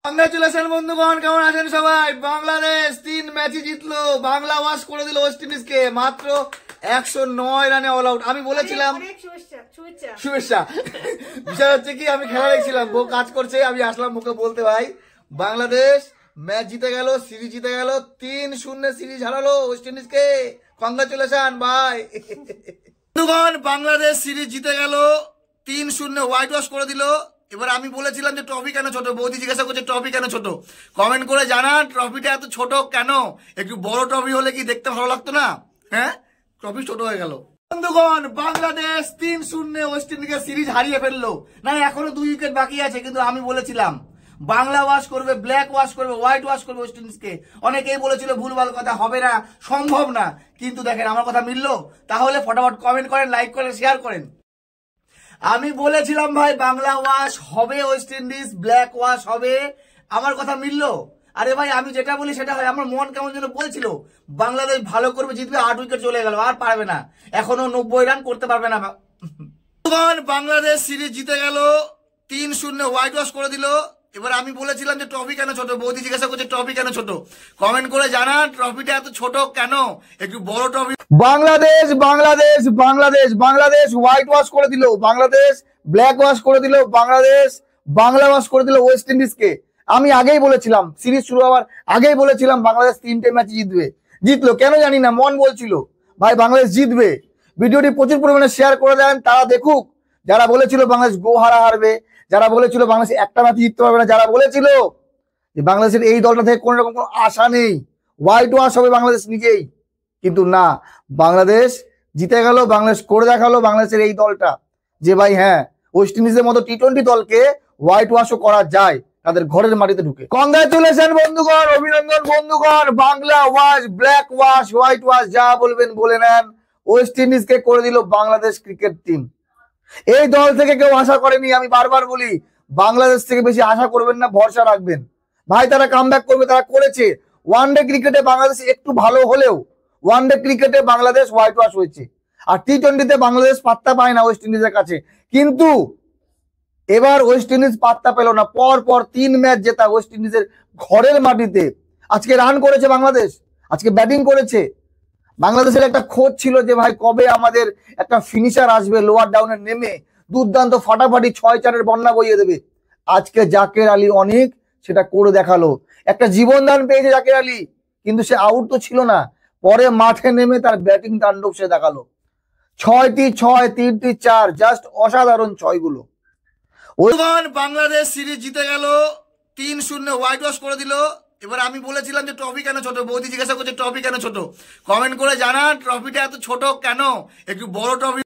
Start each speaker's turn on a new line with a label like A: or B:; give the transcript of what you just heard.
A: Congratulation বন্ধুগণ, কেমন আছেন সবাই? বাংলাদেশ 3 ম্যাচই জিতলো, বাংলা ওয়াশ করে দিল ওয়েস্ট ইন্ডিজকে মাত্র 109 রানে অল আউট। আমি বলেছিলাম শুভেচ্ছা। বিষয় হচ্ছে কি, আমি খেলা দেখছিলাম, বউ কাজ করছে, আমি আসলাম মুখে বলতে। ভাই বাংলাদেশ ম্যাচ জিতে গেল, সিরিজ জিতে গেল, 3-0 সিরিজ হারালো ওয়েস্ট ইন্ডিজকে। কংগ্রাচুলেশন ভাই। বন্ধুগণ, বাংলাদেশ সিরিজ জিতে গেল, 3-0 হোয়াইট ওয়াশ করে দিল। এবার আমি বলেছিলাম যে ট্রফি কেন ছোট, বৌদি জিজ্ঞাসা করছে ট্রফি কেন ছোট, কমেন্ট করে জানান ট্রফিটা এত ছোট কেন। একটু বড় ট্রফি হলে কি দেখতে ভালো লাগতো না? হ্যাঁ, ট্রফি ছোট হয়ে গেল। বন্ধুগণ, বাংলাদেশ 3-0 ওয়েস্ট ইন্ডিজের সিরিজ হারিয়ে ফেললো। না, এখনো 2 উইকেট বাকি আছে, কিন্তু আমি বলেছিলাম বাংলা ওয়াশ করবে, ব্ল্যাক ওয়াশ করবে, হোয়াইট ওয়াশ করবে ওয়েস্ট ইন্ডিজকে। অনেকেই বলেছিল ভুলভাল কথা, হবে না, সম্ভব না, কিন্তু দেখেন আমার কথা মিললো। তাহলে ফটাফট কমেন্ট করেন, লাইক করেন, শেয়ার করেন। আমি বলেছিলাম ভাই বাংলা ওয়াশ হবে ওয়েস্ট ইন্ডিজ, ব্ল্যাক ওয়াশ হবে, আমার কথা মিললো। আরে ভাই, আমি যেটা বলি সেটা হয়। আমার মন কেমন যেন বলছিল বাংলাদেশ ভালো করবে, জিতবে, 8 উইকেট চলে গেল, আর পারবে না, এখনো 90 রান করতে পারবে না। বাংলাদেশ সিরিজ জিতে গেল, 3-0 হোয়াইট ওয়াশ করে দিল। এবার আমি বলেছিলাম যে ট্রফি কেন ছোট, বৌদি জিজ্ঞাসা করছে ট্রফি কেন ছোট, কমেন্ট করে জানান ট্রফিটা এত ছোট কেন, একটু বড় trophy. Bangladesh Bangladesh Bangladesh Bangladesh white wash করে দিল, বাংলাদেশ ব্ল্যাক ওয়াশ করে দিল, বাংলাদেশ বাংলা ওয়াশ করে দিল ওয়েস্ট ইন্ডিজকে। আমি আগেই বলেছিলাম, সিরিজ শুরু হওয়ার আগেই বলেছিলাম বাংলাদেশ 3টে ম্যাচ জিতবে। জিতলো কেন জানি না, মন বলছিল ভাই বাংলাদেশ জিতবে। ভিডিওটি প্রচুর পরিমাণে শেয়ার করে দেন, তারা দেখুক। যারা বলেছিল বাংলাদেশ গোহারা হারবে, যারা বলেছিল বাংলাদেশ একটা ম্যাচ জিততে পারবে না, যারা বলেছিল যে বাংলাদেশের এই দলটা থেকে কোন রকম কোনো আশা নেই, হোয়াইট ওয়াশ হবে বাংলাদেশ নিজেই, কিন্তু না, বাংলাদেশ জিতে গেল, বাংলাদেশ করে দেখালো বাংলাদেশের এই দলটা যে ভাই হ্যাঁ, ওয়েস্ট ইন্ডিজের মতো টি-20 দলকে হোয়াইট ওয়াশও করা যায় তাদের ঘরের মাটিতে ঢুকে। কংগ্রাচুলেশন বন্ধুগণ, অভিনন্দন বন্ধুগণ। Bangla wash, black wash, white wash যা বলবেন বলে নেন, ওয়েস্ট ইন্ডিজকে করে দিল বাংলাদেশ ক্রিকেট টিম। এই দল থেকে কেউ আশা করেনি। আমি বারবার বলি, বাংলাদেশ থেকে বেশি আশা করবেন না, ভরসা রাখবেন ভাই, তারা কামব্যাক করবে, তারা করেছে। ওয়ানডে ক্রিকেটে বাংলাদেশ একটু ভালো হলেও ওয়ানডে ক্রিকেটে বাংলাদেশ হোয়াইট ওয়াশ হয়েছে, আর টি-20তে বাংলাদেশ পাত্তা পায় না ওয়েস্ট ইন্ডিজের কাছে। কিন্তু এবার ওয়েস্ট ইন্ডিজ পাত্তা পেল না, পর পর 3 ম্যাচ জেতা ওয়েস্ট ইন্ডিজের ঘরের মাটিতে। আজকে রান করেছে বাংলাদেশ, আজকে ব্যাটিং করেছে। বাংলাদেশের একটা খোঁজ ছিল যে ভাই কবে আমাদের একটা ফিনিশার আসবে, লোয়ার ডাউনে নেমে দুর্দান্ত ফাটাফাটি 6-4-এর বন্যা বইয়ে দেবে। আজকে জাকের আলী অনেক সেটা করে দেখালো। একটা জীবনদান পেয়েছে জাকের আলী, কিন্তু সে আউট তো ছিল না, পরে মাঠে নেমে তার ব্যাটিং তাণ্ডব সে দেখালো। 6টি 6, 3টি 4, জাস্ট অসাধারণ 6 গুলো। বাংলাদেশ সিরিজ জিতে গেল, 3-0 হোয়াইট ওয়াশ করে দিল। এবার আমি বলেছিলাম যে ট্রফি কেন ছোট, বৌদি জিজ্ঞাসা করছে ট্রফি কেন ছোট, কমেন্ট করে জানান ট্রফিটা এত ছোট কেন, একটু বড় ট্রফি।